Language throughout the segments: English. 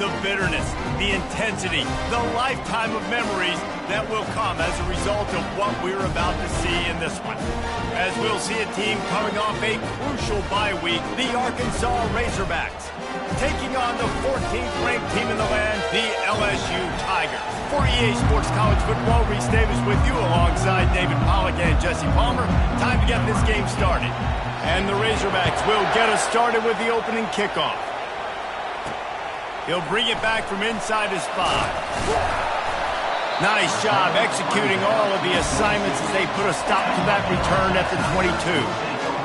the bitterness, the intensity, the lifetime of memories that will come as a result of what we're about to see in this one. As we'll see a team coming off a crucial bye week, the Arkansas Razorbacks, taking on the 14th ranked team in the land, the LSU Tigers. For EA Sports College Football, Reese Davis with you alongside David Pollack and Jesse Palmer. Time to get this game started. And the Razorbacks will get us started with the opening kickoff. He'll bring it back from inside his 5. Nice job executing all of the assignments as they put a stop to that return at the 22.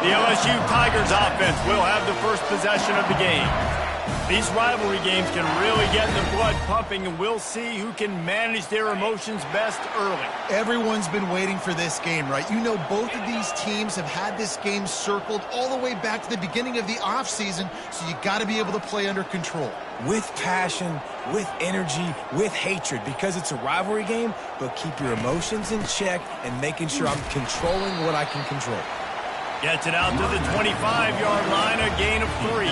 The LSU Tigers offense will have the first possession of the game. These rivalry games can really get the blood pumping, and we'll see who can manage their emotions best early. Everyone's been waiting for this game, right? You know, both of these teams have had this game circled all the way back to the beginning of the offseason, so you got to be able to play under control. With passion, with energy, with hatred, because it's a rivalry game, but keep your emotions in check and making sure I'm controlling what I can control. Gets it out to the 25-yard line, a gain of 3.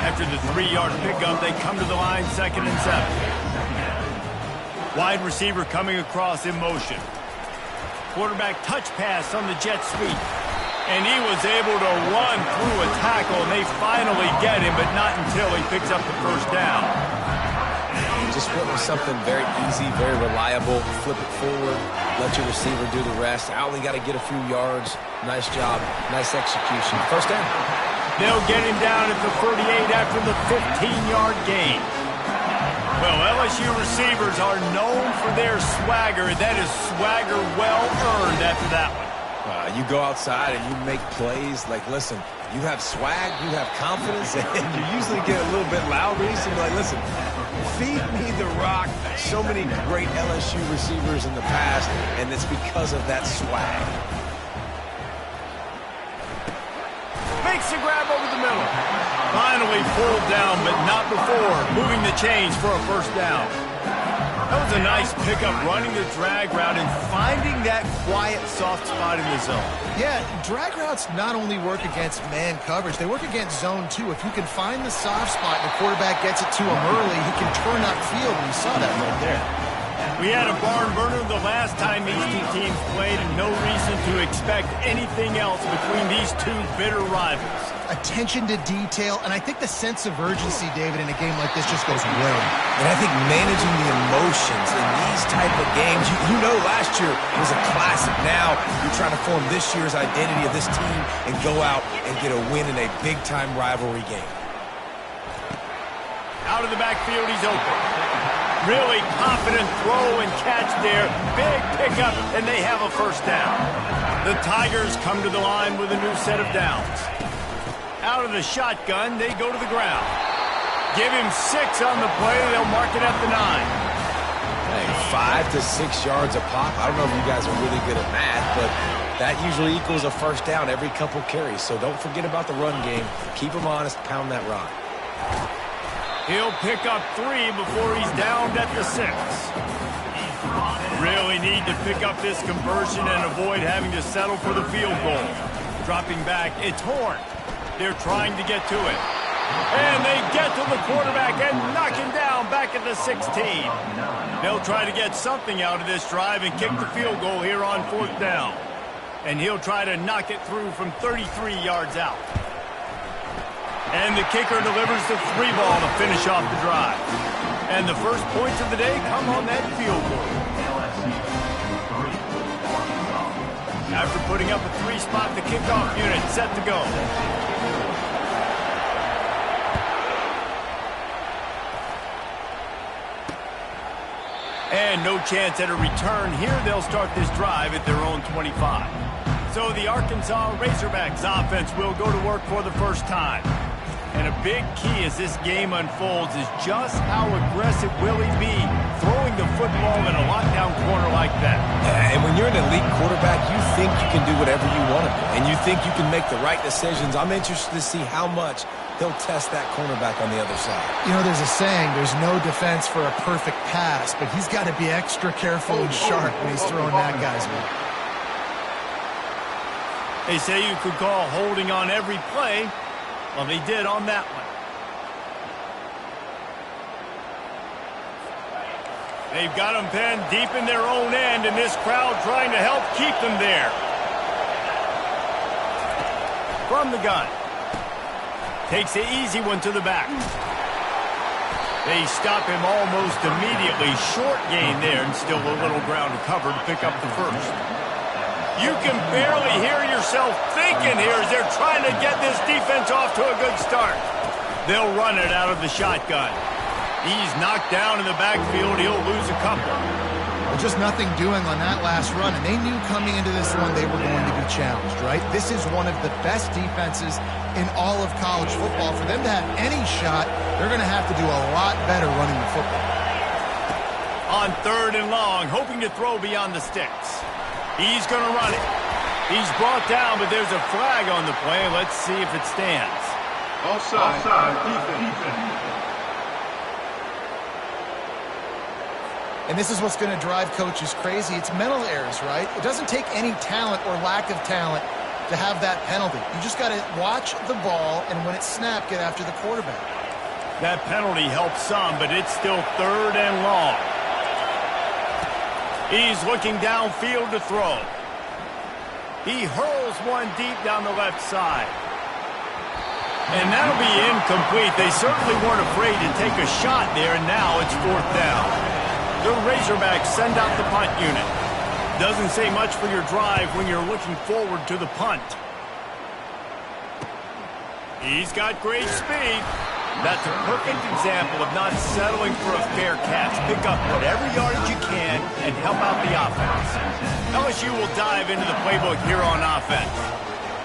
After the 3-yard pickup, they come to the line, 2nd and 7. Wide receiver coming across in motion. Quarterback touch pass on the jet sweep. And he was able to run through a tackle, and they finally get him, but not until he picks up the first down. Just went with something very easy, very reliable. Flip it forward, let your receiver do the rest. I only got to get a few yards. Nice job, nice execution. First down. They'll get him down at the 38 after the 15-yard gain. Well, LSU receivers are known for their swagger. That is swagger well earned after that one. You go outside and you make plays. Like, listen, you have swag, you have confidence, and you usually get a little bit loud. Reese, and be like, listen, feed me the rock. So many great LSU receivers in the past, and it's because of that swag. Makes a grab over the middle. Finally pulled down, but not before moving the chains for a first down. That was a nice pickup, running the drag route and finding that quiet, soft spot in the zone. Yeah, drag routes not only work against man coverage, they work against zone too. If you can find the soft spot and the quarterback gets it to him early, he can turn upfield, and you saw that right there. We had a barn burner the last time these two teams played, and no reason to expect anything else between these two bitter rivals. Attention to detail, and I think the sense of urgency, David, in a game like this just goes way. And I think managing the emotions in these type of games, you know last year was a classic. Now you're trying to form this year's identity of this team and go out and get a win in a big-time rivalry game. Out of the backfield, he's open. Really confident throw and catch there. Big pickup, and they have a first down. The Tigers come to the line with a new set of downs. Out of the shotgun, they go to the ground. Give him 6 on the play. They'll mark it at the 9. Hey, 5 to 6 yards a pop. I don't know if you guys are really good at math, but that usually equals a first down every couple carries. So don't forget about the run game. Keep them honest. Pound that rock. He'll pick up 3 before he's downed at the 6. Really need to pick up this conversion and avoid having to settle for the field goal. Dropping back, it's Horn. They're trying to get to it. And they get to the quarterback and knock him down back at the 16. They'll try to get something out of this drive and kick the field goal here on 4th down. And he'll try to knock it through from 33 yards out. And the kicker delivers the 3 ball to finish off the drive. And the first points of the day come on that field goal. After putting up a 3-spot, the kickoff unit set to go. And no chance at a return here. They'll start this drive at their own 25. So the Arkansas Razorbacks offense will go to work for the first time. And a big key as this game unfolds is just how aggressive will he be throwing the football in a lockdown corner like that. And when you're an elite quarterback, you think you can do whatever you want to do. And you think you can make the right decisions. I'm interested to see how much he'll test that cornerback on the other side. You know, there's a saying, there's no defense for a perfect pass, but he's got to be extra careful and sharp when he's throwing that guy's way. They say you could call holding on every play. Well, they did on that one. They've got them pinned deep in their own end, and this crowd trying to help keep them there. From the gun. Takes the easy one to the back. They stop him almost immediately. Short gain there, and still a little ground to cover to pick up the first. You can barely hear yourself thinking here as they're trying to get this defense off to a good start. They'll run it out of the shotgun. He's knocked down in the backfield. He'll lose a couple. Well, just nothing doing on that last run, and they knew coming into this one they were going to be challenged, right? This is one of the best defenses in all of college football. For them to have any shot, they're going to have to do a lot better running the football. On 3rd and long, hoping to throw beyond the sticks. He's going to run it. He's brought down, but there's a flag on the play. Let's see if it stands. Offside. Defense. And this is what's going to drive coaches crazy. It's mental errors, right? It doesn't take any talent or lack of talent to have that penalty. You just got to watch the ball, and when it's snapped, get after the quarterback. That penalty helps some, but it's still 3rd and long. He's looking downfield to throw. He hurls one deep down the left side. And that'll be incomplete. They certainly weren't afraid to take a shot there, and now it's 4th down. The Razorbacks send out the punt unit. Doesn't say much for your drive when you're looking forward to the punt. He's got great speed. That's a perfect example of not settling for a fair catch. Pick up whatever yardage you can and help out the offense. LSU will dive into the playbook here on offense.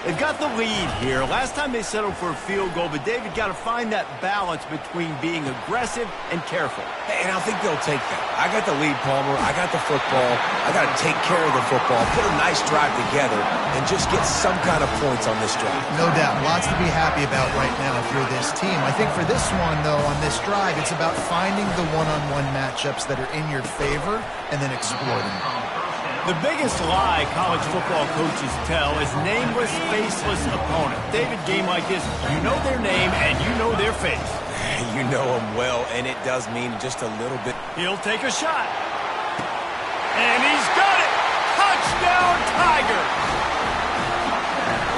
They've got the lead here. Last time they settled for a field goal, but David got to find that balance between being aggressive and careful. And I think they'll take that. I got the lead, Palmer. I got the football. I got to take care of the football, put a nice drive together, and just get some kind of points on this drive. No doubt. Lots to be happy about right now if you're this team. I think for this one, though, on this drive, it's about finding the one-on-one matchups that are in your favor and then exploiting them. The biggest lie college football coaches tell is nameless, faceless opponent. David, game like this, you know their name and you know their face. You know them well, and it does mean just a little bit. He'll take a shot. And he's got it! Touchdown, Tigers!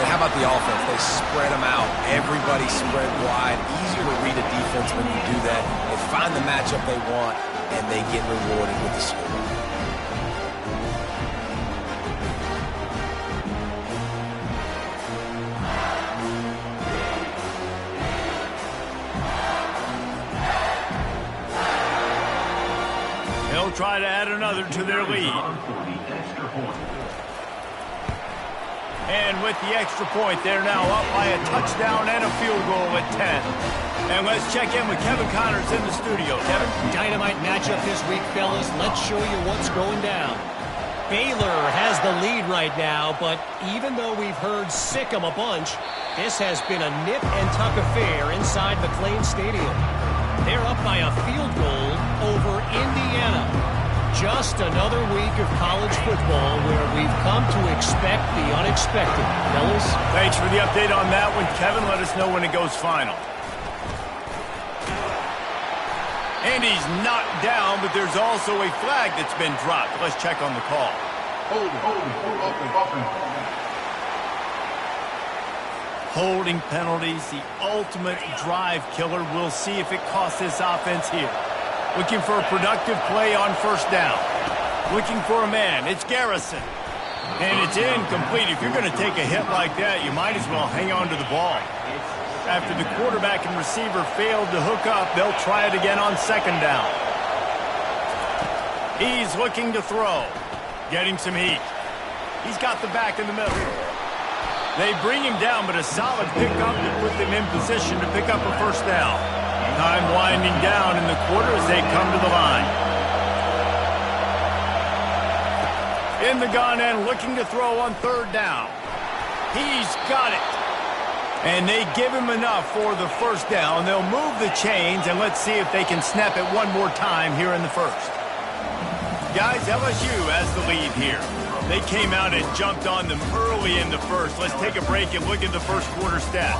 And how about the offense? They spread them out. Everybody spread wide. Easier to read a defense when you do that. They find the matchup they want, and they get rewarded with the score. They'll try to add another to their lead. And with the extra point, they're now up by a touchdown and a field goal at 10. And let's check in with Kevin Connors in the studio. Kevin? Dynamite matchup this week, fellas. Let's show you what's going down. Baylor has the lead right now, but even though we've heard sick 'em a bunch, this has been a nip and tuck affair inside McLean Stadium. They're up by a field goal over Indiana. Just another week of college football where we've come to expect the unexpected. Fellas? Thanks for the update on that one, Kevin. Let us know when it goes final. And he's knocked down, but there's also a flag that's been dropped. Let's check on the call. Holding penalties, the ultimate drive killer. We'll see if it costs this offense here. Looking for a productive play on 1st down. Looking for a man. It's Garrison. And it's incomplete. If you're going to take a hit like that, you might as well hang on to the ball. After the quarterback and receiver failed to hook up, they'll try it again on 2nd down. He's looking to throw. Getting some heat. He's got the back in the middle. They bring him down, but a solid pickup to put them in position to pick up a 1st down. Time winding down in the quarter as they come to the line. In the gun and looking to throw on 3rd down. He's got it. And they give him enough for the 1st down. They'll move the chains, and let's see if they can snap it one more time here in the 1st. Guys, LSU has the lead here. They came out and jumped on them early in the 1st. Let's take a break and look at the 1st quarter stats.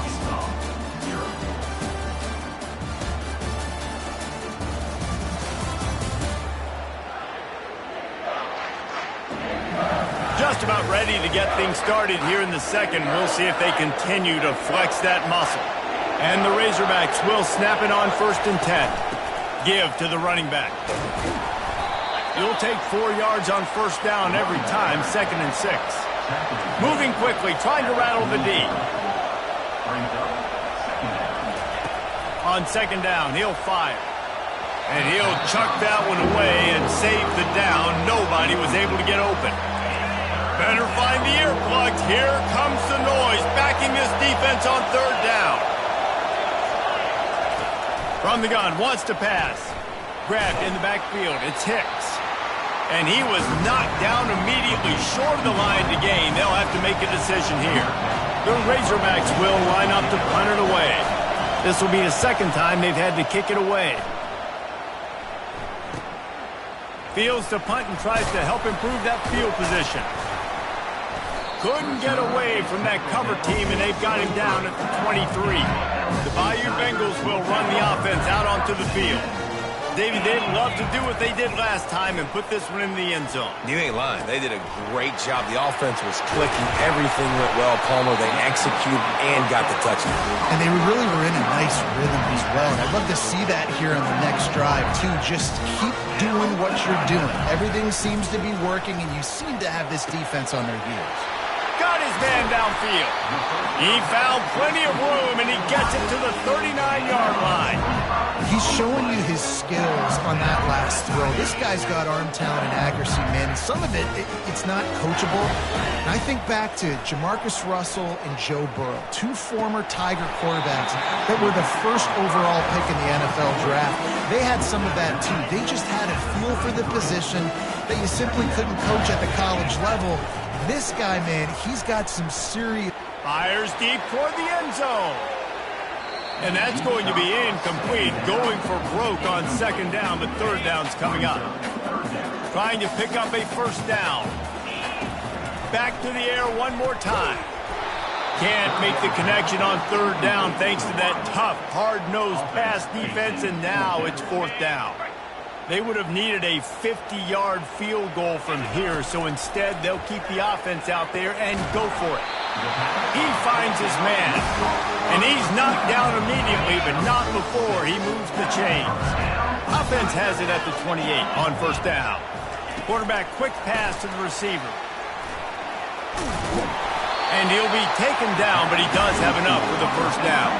just about ready to get things started here in the second. We'll see if they continue to flex that muscle. And the Razorbacks will snap it on 1st and 10. Give to the running back. You'll take 4 yards on 1st down every time, 2nd and 6. Moving quickly, trying to rattle the D. On 2nd down, he'll fire. And he'll chuck that one away and save the down. Nobody was able to get open. Better find the earplugs. Here comes the noise, backing this defense on 3rd down. From the gun, wants to pass. Grabbed in the backfield. It's Hicks. And he was knocked down immediately short of the line to gain. They'll have to make a decision here. The Razorbacks will line up to punt it away. This will be the 2nd time they've had to kick it away. Fields to punt and tries to help improve that field position. Couldn't get away from that cover team, and they've got him down at the 23. The Bayou Bengals will run the offense out onto the field. Davey, they'd love to do what they did last time and put this one in the end zone. You ain't lying. They did a great job. The offense was clicking. Everything went well. Palmer, they executed and got the touchdown. And they really were in a nice rhythm as well. And I'd love to see that here on the next drive, too. Just keep doing what you're doing. Everything seems to be working, and you seem to have this defense on their heels. Got his man downfield. He found plenty of room, and he gets it to the 39-yard line. He's showing you his skills on that last throw. This guy's got arm talent and accuracy, man. And some of it's not coachable. And I think back to Jamarcus Russell and Joe Burrow, 2 former Tiger quarterbacks that were the 1st overall pick in the NFL draft. They had some of that, too. They just had a feel for the position that you simply couldn't coach at the college level. This guy, man, he's got some serious... Fires deep toward the end zone. And that's going to be incomplete. Going for broke on 2nd down, but 3rd down's coming up. Trying to pick up a 1st down. Back to the air one more time. Can't make the connection on 3rd down thanks to that tough, hard-nosed pass defense, and now it's 4th down. They would have needed a 50-yard field goal from here, so instead they'll keep the offense out there and go for it. He finds his man, and he's knocked down immediately, but not before he moves the chains. Offense has it at the 28 on 1st down. Quarterback quick pass to the receiver. And he'll be taken down, but he does have enough for the 1st down.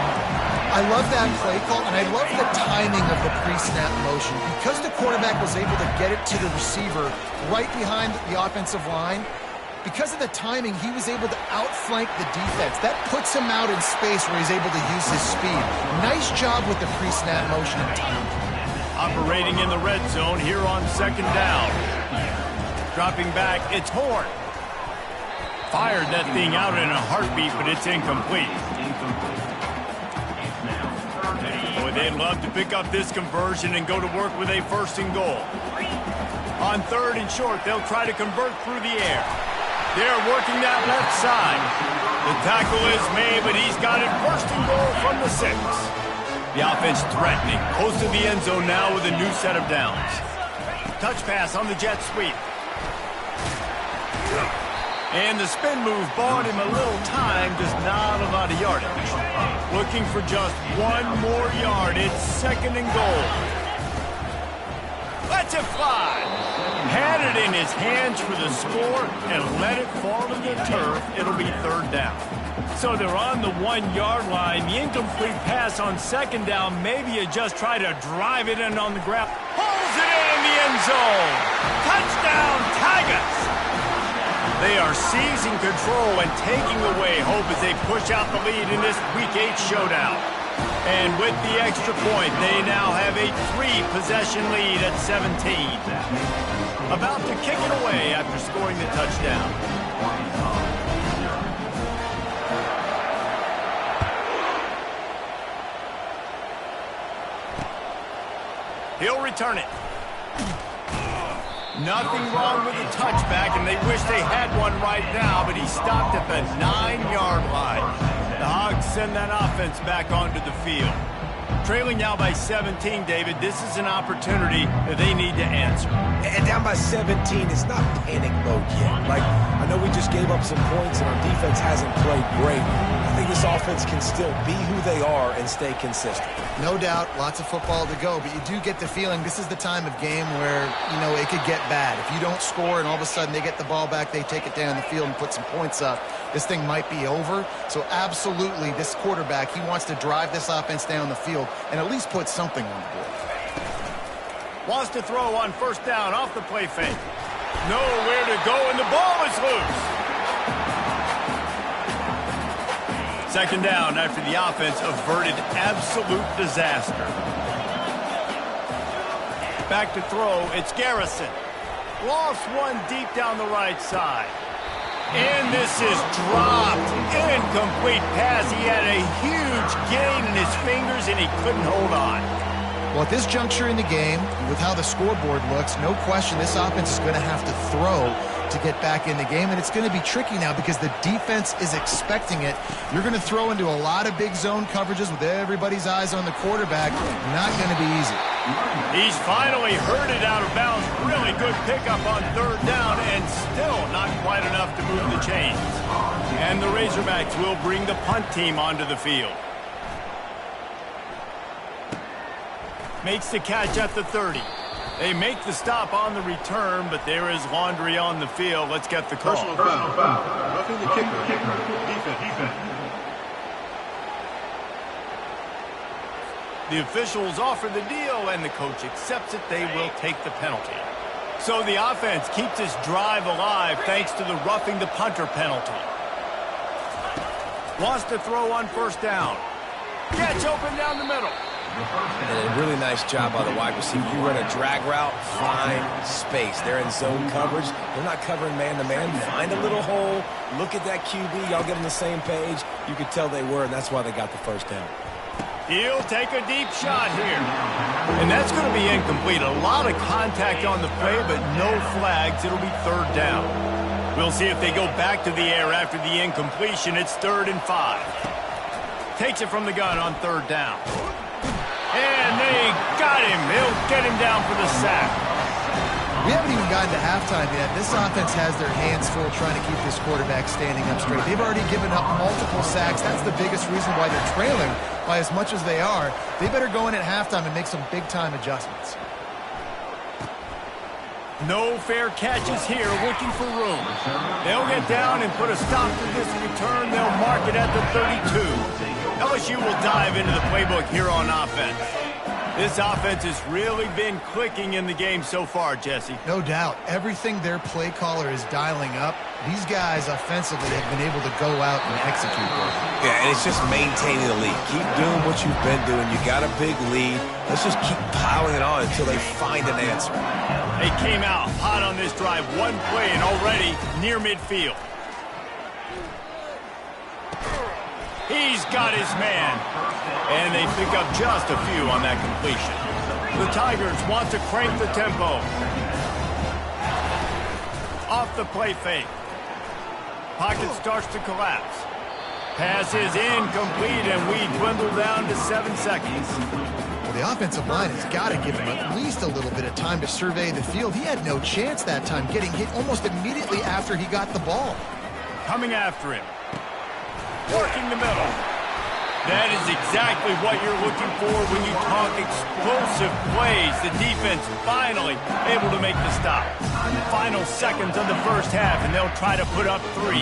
I love that play call, and I love the timing of the pre-snap motion. Because the quarterback was able to get it to the receiver right behind the offensive line, because of the timing, he was able to outflank the defense. That puts him out in space where he's able to use his speed. Nice job with the pre-snap motion and timing. Operating in the red zone here on 2nd down. Dropping back, it's Horn. Fired that thing out in a heartbeat, but it's incomplete. Boy, they'd love to pick up this conversion and go to work with a 1st and goal. On 3rd and short, they'll try to convert through the air. They're working that left side. The tackle is made, but he's got it 1st and goal from the 6. The offense threatening, close to the end zone now with a new set of downs. Touch pass on the jet sweep. And the spin move bought him a little time, just not a lot of yardage. Looking for just 1 more yard. It's 2nd and goal. Let's it fly. Had it in his hands for the score and let it fall to the turf. It'll be 3rd down. So they're on the 1-yard line. The incomplete pass on 2nd down. Maybe you just try to drive it in on the ground. Pulls it in the end zone. Touchdown, Tigers. They are seizing control and taking away hope as they push out the lead in this Week 8 showdown. And with the extra point, they now have a 3-possession lead at 17. About to kick it away after scoring the touchdown. He'll return it. Nothing wrong with the touchback, and they wish they had one right now, but he stopped at the 9-yard line. The Hogs send that offense back onto the field. Trailing now by 17, David. This is an opportunity that they need to answer. And down by 17, it's not panic mode yet. Like, I know we just gave up some points and our defense hasn't played great. I think this offense can still be who they are and stay consistent. No doubt, lots of football to go, but you do get the feeling this is the time of game where, it could get bad. If you don't score and all of a sudden they get the ball back, they take it down the field and put some points up, this thing might be over. So absolutely, this quarterback, he wants to drive this offense down the field and at least put something on the board. Wants to throw on first down off the play fake. Nowhere to go, and the ball is loose. Second down after the offense averted absolute disaster. Back to throw, it's Garrison. Lost one deep down the right side. And this is dropped. Incomplete pass. He had a huge gain in his fingers, and he couldn't hold on. Well, at this juncture in the game, with how the scoreboard looks, no question this offense is going to have to throw to get back in the game, and it's going to be tricky now because the defense is expecting it. You're going to throw into a lot of big zone coverages with everybody's eyes on the quarterback. Not going to be easy. He's finally herded out of bounds. Really good pickup on third down, and still not quite enough to move the chains. And the Razorbacks will bring the punt team onto the field. Makes the catch at the 30. They make the stop on the return, but there is laundry on the field. Let's get the call. Personal foul. Roughing the kicker. Defense. The officials offer the deal, and the coach accepts it. They will take the penalty. So the offense keeps this drive alive thanks to the roughing the punter penalty. Wants to throw on first down. Gets open down the middle. And a really nice job by the wide receiver. You run a drag route, find space. They're in zone coverage. They're not covering man-to-man. Find a little hole. Look at that QB. Y'all get on the same page. You could tell they were, and that's why they got the first down. He'll take a deep shot here. And that's going to be incomplete. A lot of contact on the play, but no flags. It'll be third down. We'll see if they go back to the air after the incompletion. It's 3rd and 5. Takes it from the gun on third down. And they got him. They'll get him down for the sack. We haven't even gotten to halftime yet. This offense has their hands full trying to keep this quarterback standing up straight. They've already given up multiple sacks. That's the biggest reason why they're trailing by as much as they are. They better go in at halftime and make some big-time adjustments. No fair catches here, looking for room. They'll get down and put a stop to this return. They'll mark it at the 32. LSU will dive into the playbook here on offense. This offense has really been clicking in the game so far, Jesse. No doubt. Everything their play caller is dialing up, these guys offensively have been able to go out and execute. Yeah, and it's just maintaining the lead. Keep doing what you've been doing. You got a big lead. Let's just keep piling it on until they find an answer. They came out hot on this drive. One play and already near midfield. He's got his man. And they pick up just a few on that completion. The Tigers want to crank the tempo. Off the play fake. Pocket starts to collapse. Pass is incomplete, and we dwindle down to 7 seconds. Well, the offensive line has got to give him at least a little bit of time to survey the field. He had no chance that time, getting hit almost immediately after he got the ball. Coming after him. Working the middle. That is exactly what you're looking for when you talk explosive plays. The defense finally able to make the stop. Final seconds of the first half, and they'll try to put up 3.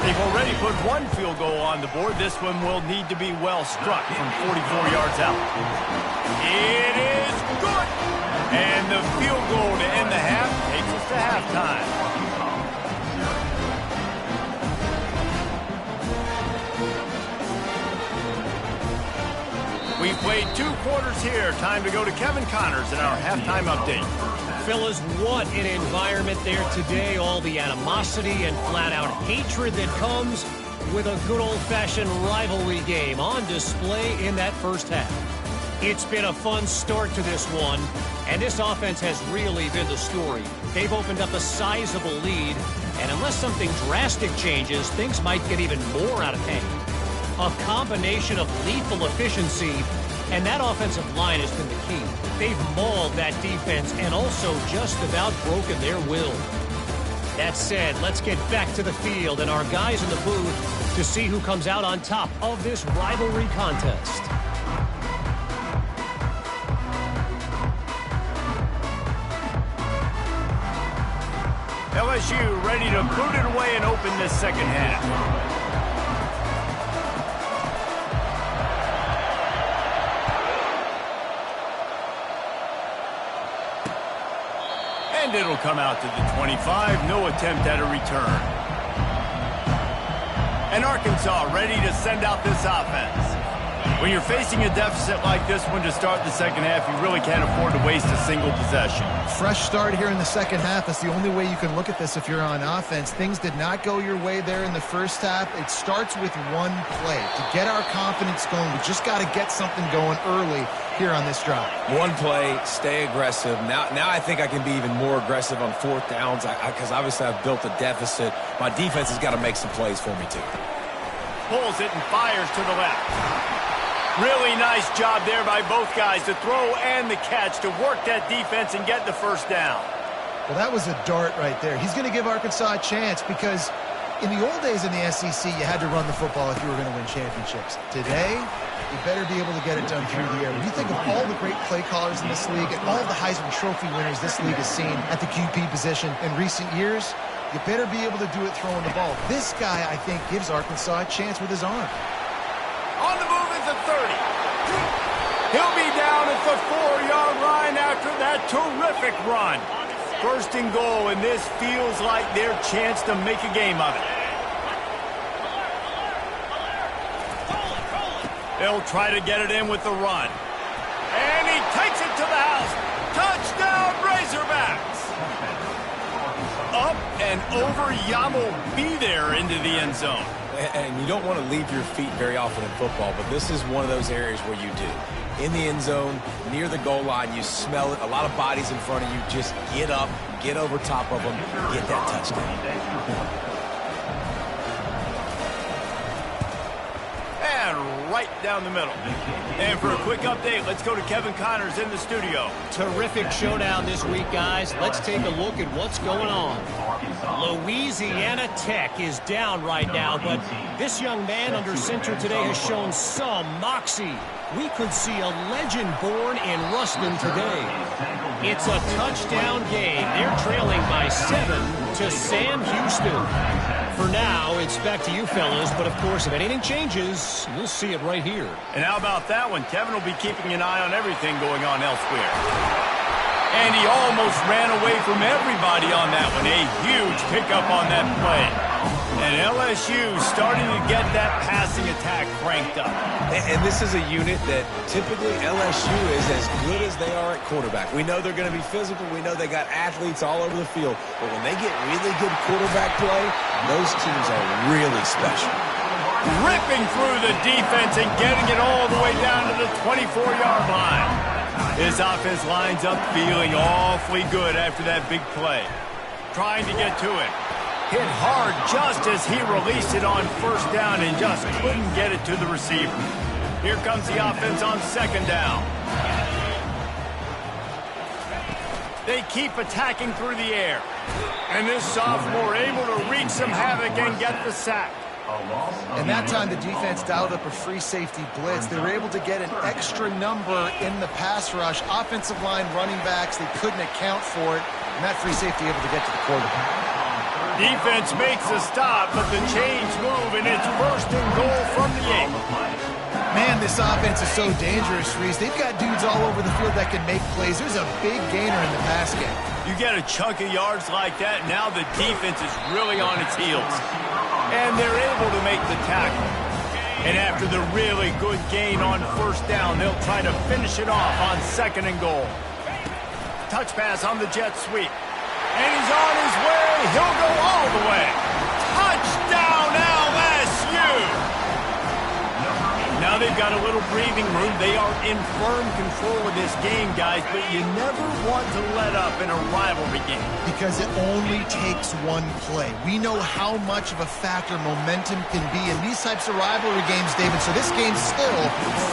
They've already put 1 field goal on the board. This one will need to be well struck from 44 yards out. It is good. And the field goal to end the half takes us to halftime. We played 2 quarters here. Time to go to Kevin Connors in our halftime update. Fellas, what an environment there today. All the animosity and flat-out hatred that comes with a good old-fashioned rivalry game on display in that first half. It's been a fun start to this one, and this offense has really been the story. They've opened up a sizable lead, and unless something drastic changes, things might get even more out of hand. A combination of lethal efficiency And that offensive line has been the key. They've mauled that defense and also just about broken their will. That said, let's get back to the field and our guys in the booth to see who comes out on top of this rivalry contest. LSU ready to boot it away and open this second half. And it'll come out to the 25. No attempt at a return. And Arkansas ready to send out this offense. When you're facing a deficit like this one to start the second half, you really can't afford to waste a single possession. Fresh start here in the second half. That's the only way you can look at this if you're on offense. Things did not go your way there in the first half. It starts with one play. To get our confidence going, we just got to get something going early here on this drive. One play, stay aggressive. Now I think I can be even more aggressive on fourth downs because obviously I've built a deficit. My defense has got to make some plays for me too. Pulls it and fires to the left. Really nice job there by both guys, the throw and the catch, to work that defense and get the first down. Well, that was a dart right there. He's going to give Arkansas a chance because in the old days in the SEC, you had to run the football if you were going to win championships. Today, you better be able to get it done through the air. When you think of all the great play callers in this league and all the Heisman Trophy winners this league has seen at the QB position in recent years, you better be able to do it throwing the ball. This guy, I think, gives Arkansas a chance with his arm. On the move is the 30. He'll be down at the 4-yard line after that terrific run. First and goal, and this feels like their chance to make a game of it. They'll try to get it in with the run. And he takes it to the house. Touchdown, Razorbacks! Up and over, Yamo be there into the end zone. And you don't want to leave your feet very often in football, but this is one of those areas where you do. In the end zone, near the goal line, you smell it. A lot of bodies in front of you. Just get up, get over top of them, get that touchdown. And right down the middle. And for a quick update, let's go to Kevin Connors in the studio. Terrific showdown this week, guys. Let's take a look at what's going on. Louisiana Tech is down right now, but this young man under center today has shown some moxie. We could see a legend born in Ruston today. It's a touchdown game. They're trailing by 7 to Sam Houston. For now, it's back to you fellas, but of course, if anything changes, you'll see it right here. And how about that one? Kevin will be keeping an eye on everything going on elsewhere. And he almost ran away from everybody on that one. A huge pickup on that play. And LSU starting to get that passing attack cranked up. And this is a unit that typically LSU is as good as they are at quarterback. We know they're going to be physical. We know they got athletes all over the field. But when they get really good quarterback play, those teams are really special. Ripping through the defense and getting it all the way down to the 24-yard line. His offense lines up feeling awfully good after that big play. Trying to get to it. Hit hard just as he released it on first down and just couldn't get it to the receiver. Here comes the offense on second down. They keep attacking through the air. And this sophomore able to wreak some havoc and get the sack. And that time the defense dialed up a free safety blitz. They were able to get an extra number in the pass rush. Offensive line, running backs, they couldn't account for it. And that free safety able to get to the quarterback. Defense makes a stop, but the chains move, and it's first and goal from the 8. Man, this offense is so dangerous, Reese. They've got dudes all over the field that can make plays. There's a big gainer in the pass game. You get a chunk of yards like that, now the defense is really on its heels. And they're able to make the tackle. And after the really good gain on first down, they'll try to finish it off on second and goal. Touch pass on the jet sweep. And he's on his way. He'll go all the way. Touchdown LSU! Now Now they've got a little breathing room. They are in firm control of this game, guys, but you never want to let up in a rivalry game. Because it only takes one play. We know how much of a factor momentum can be in these types of rivalry games, David, so this game's still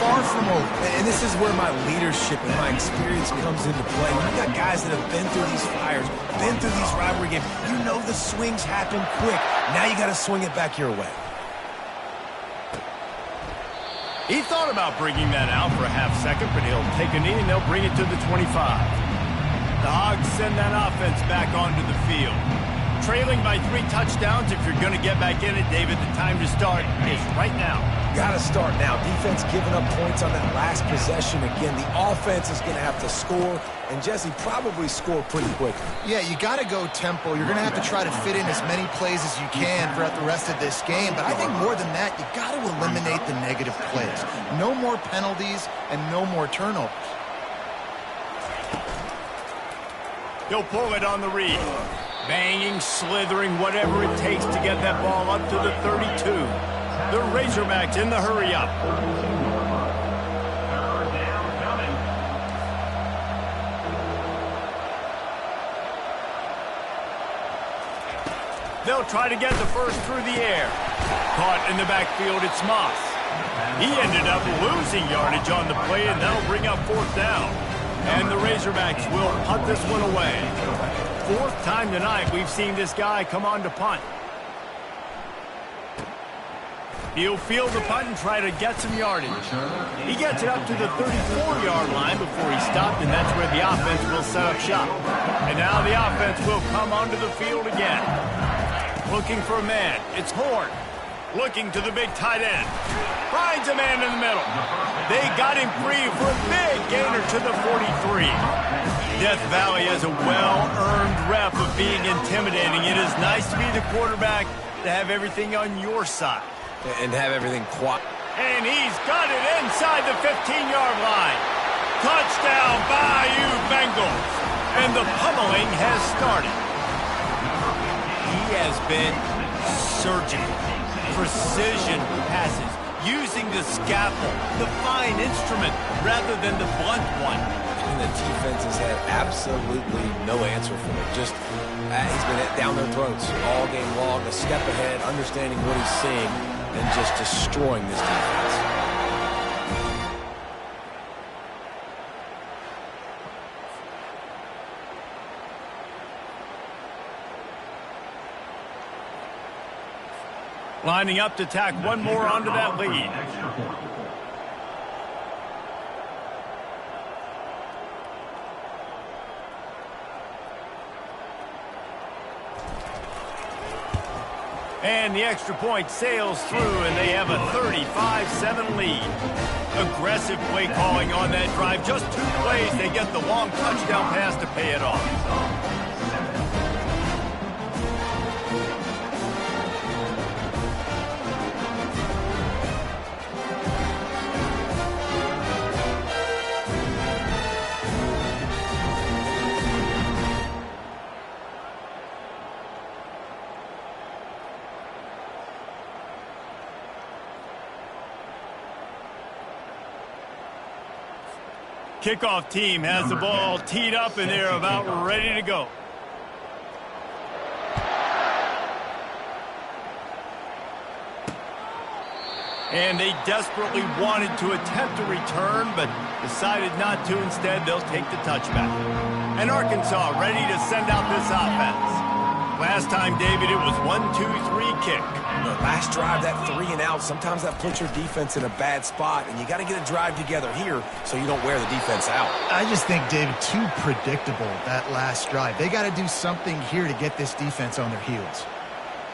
far from over. And this is where my leadership and my experience comes into play. You've got guys that have been through these fires, been through these rivalry games. You know the swings happen quick. Now you got to swing it back your way. He thought about bringing that out for a half second, but he'll take a knee and they'll bring it to the 25. The Hogs send that offense back onto the field. Trailing by 3 touchdowns, if you're going to get back in it, David, the time to start is right now. Got to start now. Defense giving up points on that last possession. Again, the offense is going to have to score, and Jesse probably score pretty quickly. Yeah, you got to go tempo. You're going to have to try to fit in as many plays as you can throughout the rest of this game. But I think more than that, you got to eliminate the negative plays. No more penalties and no more turnovers. He'll pull it on the read. Banging, slithering, whatever it takes to get that ball up to the 32. The Razorbacks in the hurry-up. They'll try to get the first through the air. Caught in the backfield, it's Moss. He ended up losing yardage on the play, and that'll bring up 4th down. And the Razorbacks will punt this one away. 4th time tonight we've seen this guy come on to punt. He'll field the punt and try to get some yardage. He gets it up to the 34-yard line before he stopped, and that's where the offense will set up shop. And now the offense will come onto the field again. Looking for a man. It's Horn. Looking to the big tight end. Finds a man in the middle. They got him free for a big gainer to the 43. Death Valley has a well-earned rep of being intimidating. It is nice to be the quarterback, to have everything on your side. And have everything quiet. And he's got it inside the 15-yard line. Touchdown, Bayou Bengals. And the pummeling has started. He has been surgical. Precision passes, using the scalpel, the fine instrument, rather than the blunt one. And the defense has had absolutely no answer for it. Just, he's been down their throats all game long, a step ahead, understanding what he's seeing, and just destroying this defense. Lining up to tack one more onto that lead. And the extra point sails through, and they have a 35-7 lead. Aggressive play calling on that drive. Just 2 plays, they get the long touchdown pass to pay it off. Kickoff team has the ball teed up, and they're about ready to go. And they desperately wanted to attempt a return, but decided not to. Instead, they'll take the touchback. And Arkansas ready to send out this offense. Last time, David, it was 1-2-3 kick. The last drive, that 3 and out, sometimes that puts your defense in a bad spot, and you got to get a drive together here so you don't wear the defense out. I just think, David, too predictable, that last drive. They got to do something here to get this defense on their heels.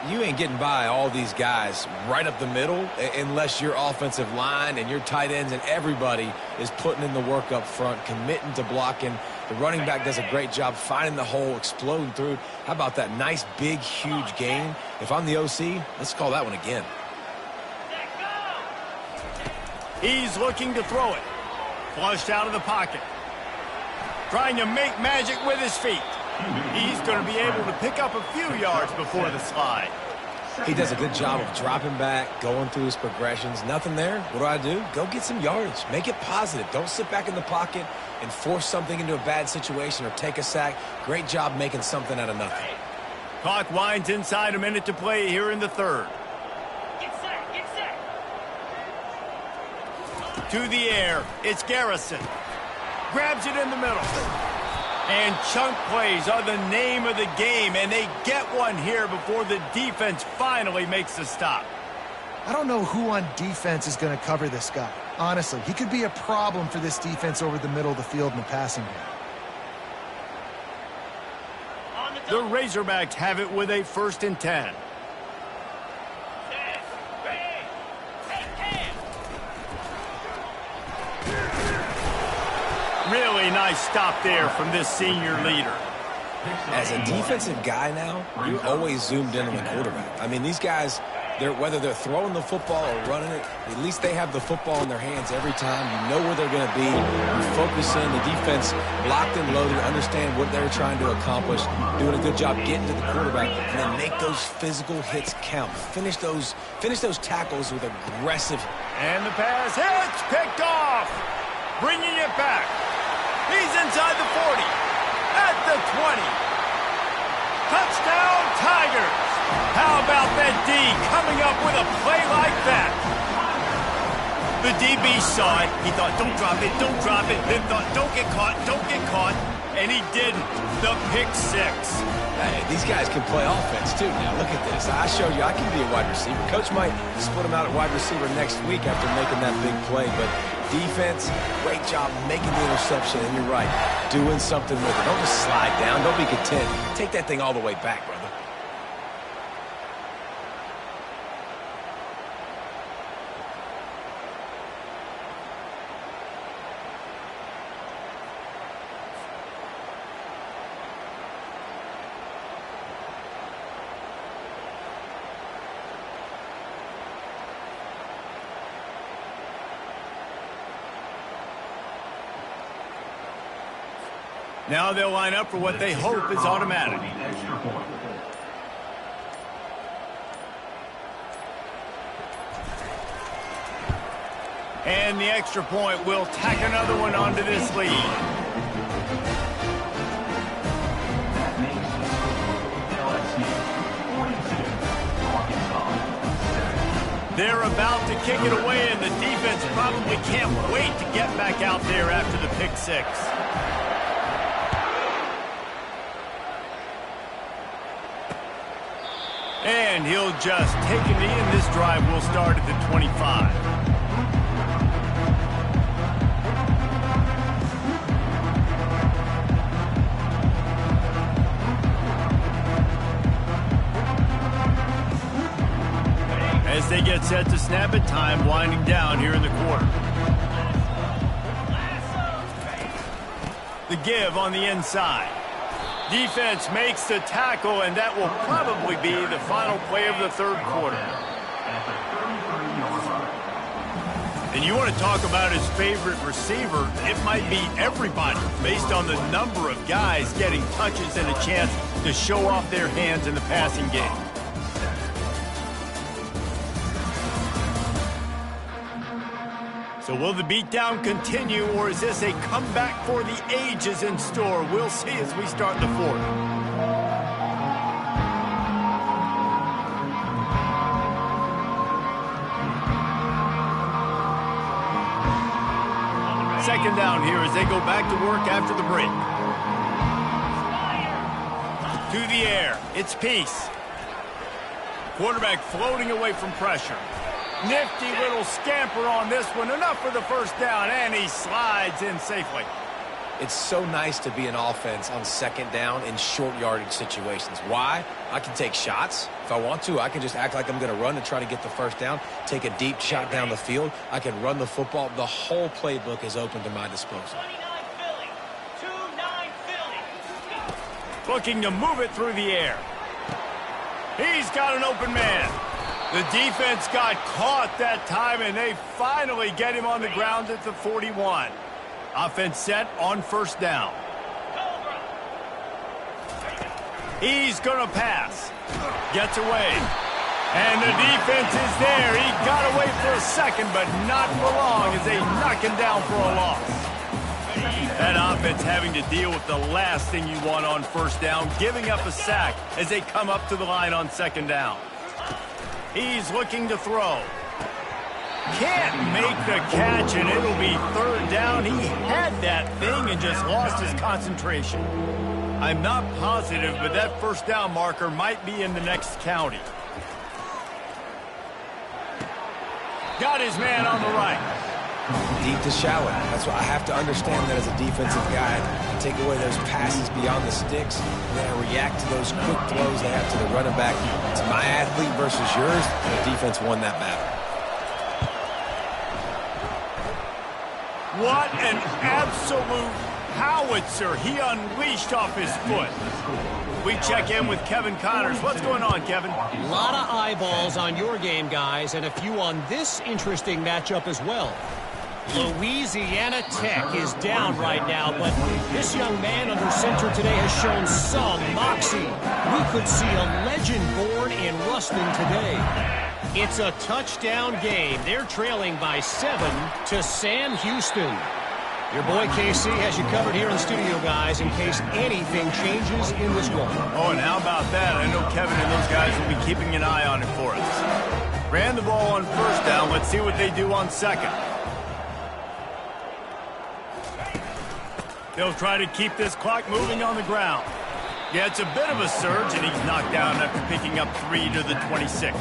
You ain't getting by all these guys right up the middle unless your offensive line and your tight ends and everybody is putting in the work up front, committing to blocking. The running back does a great job finding the hole, exploding through. How about that nice, big, huge gain? If I'm the OC, let's call that one again. He's looking to throw it. Flushed out of the pocket. Trying to make magic with his feet. He's going to be able to pick up a few yards before the slide. He does a good job of dropping back, going through his progressions. Nothing there. What do? Go get some yardage. Make it positive. Don't sit back in the pocket and force something into a bad situation or take a sack. Great job making something out of nothing. Clock winds inside a minute to play here in the third. Get set, get set. To the air, it's Garrison. Grabs it in the middle. And chunk plays are the name of the game, and they get one here before the defense finally makes the stop. I don't know who on defense is going to cover this guy. Honestly, he could be a problem for this defense over the middle of the field in the passing game. The Razorbacks have it with a 1st and 10. Really nice stop there from this senior leader. As a defensive guy now, you're always zoomed in on the quarterback. I mean, these guys, whether they're throwing the football or running it, at least they have the football in their hands every time. You know where they're going to be. You focus in. The defense locked and loaded, understand what they're trying to accomplish, doing a good job getting to the quarterback, and then make those physical hits count. Finish those tackles with aggressive. And the pass hits, picked off. Bringing it back. He's inside the 40, at the 20. Touchdown, Tigers. How about that D coming up with a play like that? The DB saw it. He thought, don't drop it, don't drop it. Then thought, don't get caught, don't get caught. And he didn't. The pick six. Hey, these guys can play offense, too. Now, look at this. I showed you I can be a wide receiver. Coach might split him out at wide receiver next week after making that big play. But defense, great job making the interception. And you're right, doing something with it. Don't just slide down. Don't be content. Take that thing all the way back, brother. Now they'll line up for what they hope is automatic. And the extra point will tack another one onto this lead. They're about to kick it away, and the defense probably can't wait to get back out there after the pick six. And he'll just take a knee, and this drive will start at the 25. As they get set to snap it, time winding down here in the quarter. The give on the inside. Defense makes the tackle, and that will probably be the final play of the third quarter. And you want to talk about his favorite receiver, it might be everybody based on the number of guys getting touches and a chance to show off their hands in the passing game. So will the beatdown continue, or is this a comeback for the ages in store? We'll see as we start the fourth. Second down here as they go back to work after the break. To the air, it's Peace. Quarterback floating away from pressure. Nifty little scamper on this one. Enough for the first down, and he slides in safely. It's so nice to be an offense on second down in short yardage situations. Why? I can take shots. If I want to, I can just act like I'm going to run to try to get the first down, take a deep shot down the field. I can run the football. The whole playbook is open to my disposal. 29 Philly. Looking to move it through the air. He's got an open man. The defense got caught that time, and they finally get him on the ground at the 41. Offense set on first down. He's going to pass. Gets away. And the defense is there. He got away for a second, but not for long as they knock him down for a loss. That offense having to deal with the last thing you want on first down, giving up a sack as they come up to the line on second down. He's looking to throw. Can't make the catch, and it'll be third down. He had that thing and just lost his concentration. I'm not positive, but that first down marker might be in the next county. Got his man on the right. Deep to shallow. That's why I have to understand that as a defensive guy. I take away those passes beyond the sticks, and then I react to those quick throws they have to the running back. It's my athlete versus yours, and the defense won that battle. What an absolute howitzer he unleashed off his foot. We check in with Kevin Connors. What's going on, Kevin? A lot of eyeballs on your game, guys, and a few on this interesting matchup as well. Louisiana Tech is down right now, but this young man under center today has shown some moxie. We could see a legend born in Ruston today. It's a touchdown game. They're trailing by 7 to Sam Houston. Your boy KC has you covered here in the studio, guys, in case anything changes in this one. Oh, and how about that? I know Kevin and those guys will be keeping an eye on it for us. Ran the ball on first down. Let's see what they do on second. They'll try to keep this clock moving on the ground. Yeah, it's a bit of a surge, and he's knocked down after picking up 3 to the 26.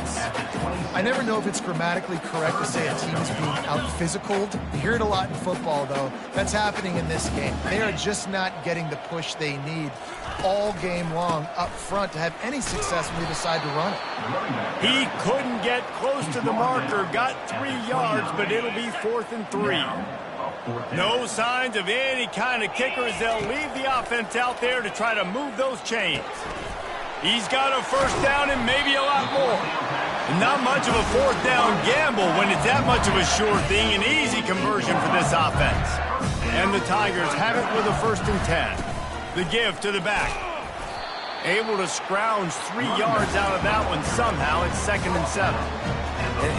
I never know if it's grammatically correct to say a team is being out-physicaled. You hear it a lot in football, though. That's happening in this game. They are just not getting the push they need all game long up front to have any success when they decide to run it. He couldn't get close to the marker, got 3 yards, but it'll be 4th and 3. No signs of any kind of kicker as they'll leave the offense out there to try to move those chains. He's got a first down and maybe a lot more. Not much of a fourth down gamble when it's that much of a sure thing, an easy conversion for this offense. And the Tigers have it with a 1st and 10. The give to the back. Able to scrounge 3 yards out of that one somehow. It's 2nd and 7.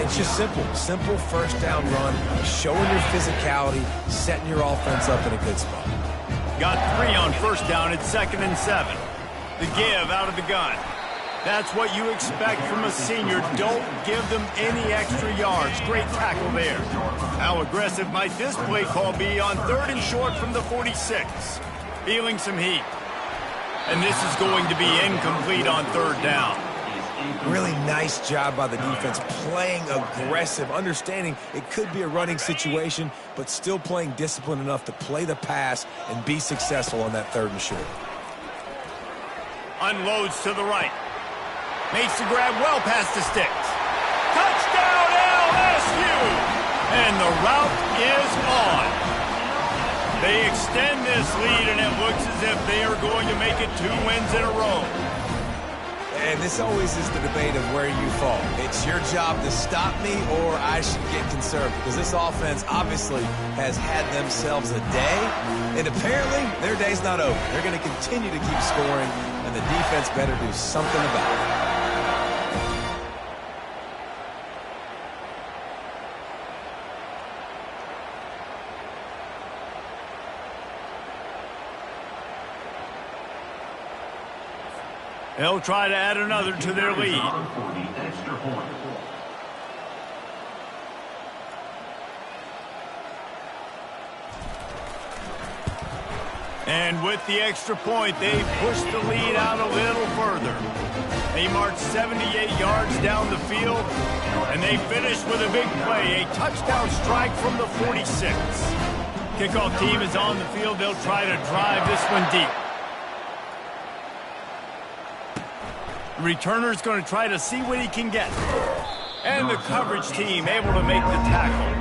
It's just simple first down run, showing your physicality, setting your offense up in a good spot. Got 3 on first down. It's 2nd and 7. The give out of the gun. That's what you expect from a senior. Don't give them any extra yards. Great tackle there. How aggressive might this play call be on 3rd and short from the 46? Feeling some heat. And this is going to be incomplete on 3rd down. Really nice job by the defense, playing aggressive, understanding it could be a running situation, but still playing disciplined enough to play the pass and be successful on that 3rd and short. Unloads to the right. Makes the grab well past the sticks. Touchdown LSU! And the route is on. They extend this lead, and it looks as if they are going to make it 2 wins in a row. And this always is the debate of where you fall. It's your job to stop me, or I should get conservative, because this offense obviously has had themselves a day, and apparently their day's not over. They're going to continue to keep scoring, and the defense better do something about it. They'll try to add another to their lead. And with the extra point, they push the lead out a little further. They march 78 yards down the field, and they finish with a big play, a touchdown strike from the 46. Kickoff team is on the field. They'll try to drive this one deep. Returner's going to try to see what he can get. And the coverage team able to make the tackle.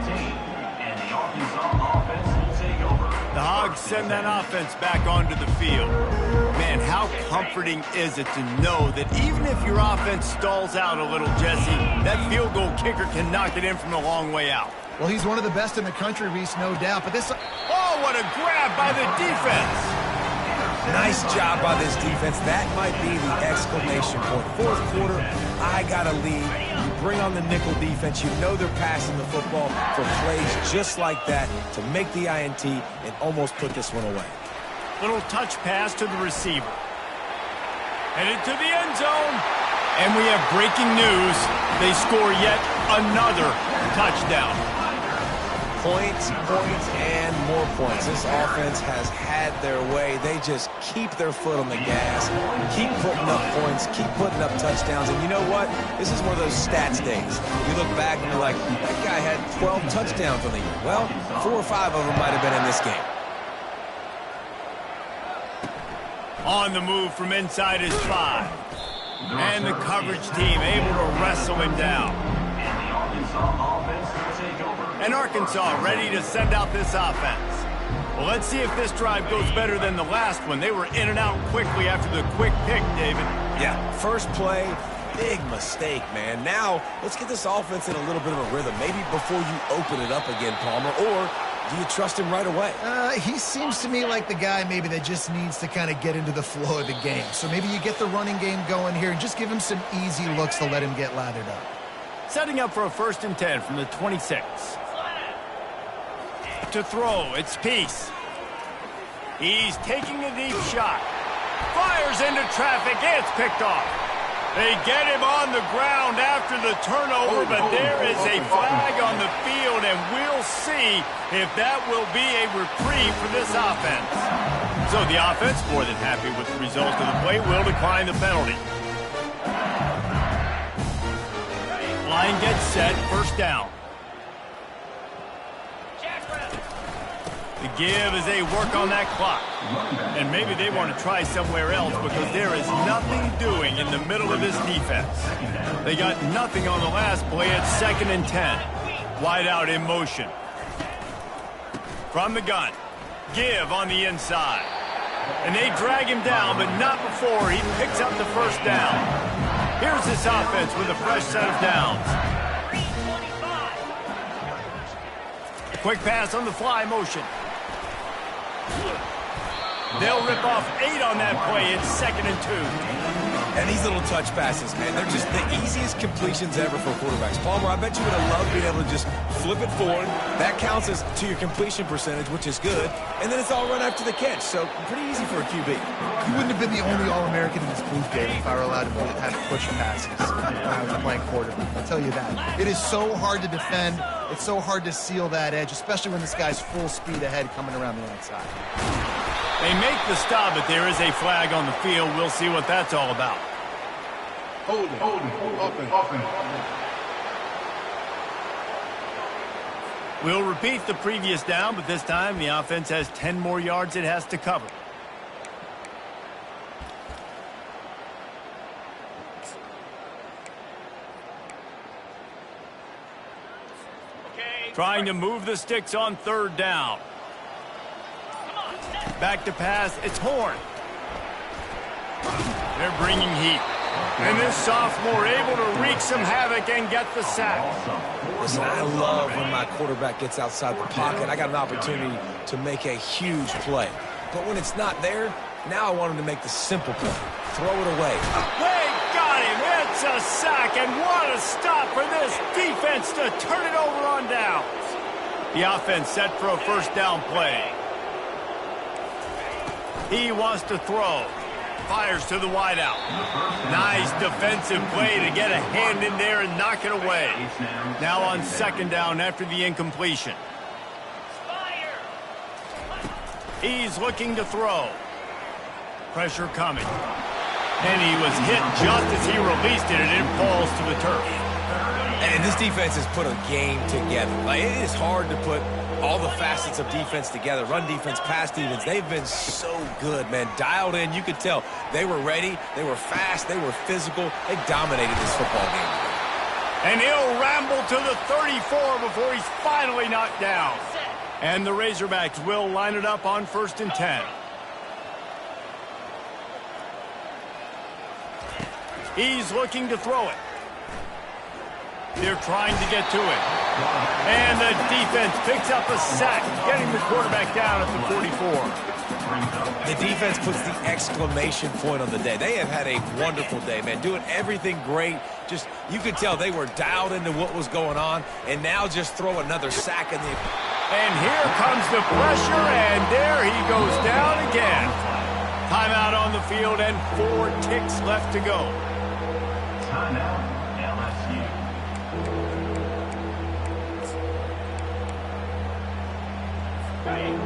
The Hogs send that offense back onto the field. Man, how comforting is it to know that even if your offense stalls out a little, Jesse, that field goal kicker can knock it in from a long way out. Well, he's one of the best in the country, Reese, no doubt. But this... Oh, what a grab by the defense. Nice job by this defense. That might be the exclamation point. Fourth quarter, I got a lead. You bring on the nickel defense. You know they're passing the football for plays just like that to make the INT and almost put this one away. Little touch pass to the receiver. Headed to the end zone. And we have breaking news. They score yet another touchdown. Points, points, and more points. This offense has had their way. They just keep their foot on the gas, keep putting up points, keep putting up touchdowns. And you know what? This is one of those stats days. You look back and you're like, that guy had 12 touchdowns on the year. Well, 4 or 5 of them might have been in this game. On the move from inside his 5. And the coverage team able to wrestle him down. And Arkansas ready to send out this offense. Well, let's see if this drive goes better than the last one. They were in and out quickly after the quick pick, David. Yeah, first play, big mistake, man. Now, let's get this offense in a little bit of a rhythm. Maybe before you open it up again, Palmer, or do you trust him right away? He seems to me like the guy maybe that just needs to kind of get into the flow of the game. So maybe you get the running game going here and just give him some easy looks to let him get lathered up. Setting up for a 1st and 10 from the 26. To throw, it's Peace. He's taking a deep shot. Fires into traffic, it's picked off. They get him on the ground after the turnover, but there is a flag on the field, and we'll see if that will be a reprieve for this offense. So the offense, more than happy with the result of the play, will decline the penalty. Line gets set, 1st down. The give as they work on that clock. And maybe they want to try somewhere else because there is nothing doing in the middle of this defense. They got nothing on the last play at 2nd and 10. Wide out in motion. From the gun. Give on the inside. And they drag him down, but not before he picks up the 1st down. Here's this offense with a fresh set of downs. Quick pass on the fly motion. They'll rip off 8 on that play. It's 2nd and 2. And these little touch passes, man, they're just the easiest completions ever for quarterbacks. Palmer, I bet you would have loved being able to just flip it forward. That counts as to your completion percentage, which is good. And then it's all run after the catch. So pretty easy for a QB. You wouldn't have been the only All-American in this booth, David, if I were allowed to have push passes when I was playing quarterback. I'll tell you that. It is so hard to defend. It's so hard to seal that edge, especially when this guy's full speed ahead coming around the outside. They make the stop, but there is a flag on the field. We'll see what that's all about. Hold it. Offense. We'll repeat the previous down, but this time the offense has 10 more yards it has to cover. Trying to move the sticks on 3rd down. Back to pass, it's Horn. They're bringing heat. And this sophomore able to wreak some havoc and get the sack. Listen, I love when my quarterback gets outside the pocket. I got an opportunity to make a huge play. But when it's not there, now I want him to make the simple play. Throw it away. They got him. It's a sack, and what a stop for this defense to turn it over on downs. The offense set for a 1st down play. He wants to throw. Fires to the wideout. Nice defensive play to get a hand in there and knock it away. Now on 2nd down after the incompletion. He's looking to throw. Pressure coming. And he was hit just as he released it, and it falls to the turf. And this defense has put a game together. Like, it is hard to put all the facets of defense together. Run defense, pass defense. They've been so good, man. Dialed in. You could tell they were ready. They were fast. They were physical. They dominated this football game. And he'll ramble to the 34 before he's finally knocked down. And the Razorbacks will line it up on 1st and 10. He's looking to throw it. They're trying to get to it. And the defense picks up a sack, getting the quarterback down at the 44. The defense puts the exclamation point on the day. They have had a wonderful day, man, doing everything great. Just, you could tell they were dialed into what was going on, and now just throw another sack in the... And here comes the pressure, and there he goes down again. Timeout on the field and 4 ticks left to go. Timeout, LSU.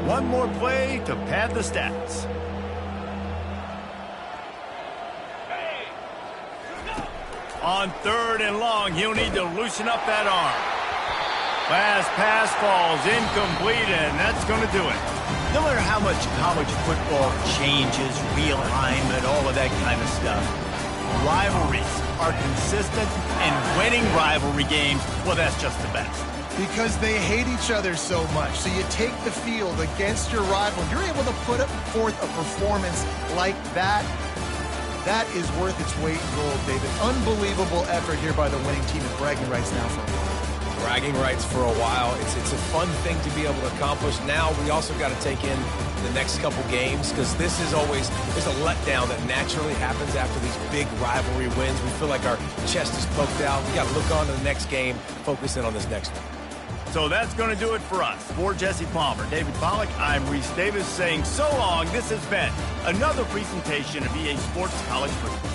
One more play to pad the stats. On 3rd and long, he'll need to loosen up that arm. Last pass falls incomplete, and that's going to do it. No matter how much college football changes, realignment, all of that kind of stuff, rivalries are consistent, and winning rivalry games, well, that's just the best. Because they hate each other so much. So you take the field against your rival. You're able to put forth a performance like that. That is worth its weight in gold, David. Unbelievable effort here by the winning team, and bragging rights now for a while. Bragging rights for a while. It's a fun thing to be able to accomplish. Now we also got to take in the next couple games, because this is always, there's a letdown that naturally happens after these big rivalry wins. We feel like our chest is poked out. We got to look on to the next game, focus in on this next one. So that's going to do it for us. For Jesse Palmer, David Pollack, I'm Reese Davis saying so long. This has been another presentation of EA Sports College Football.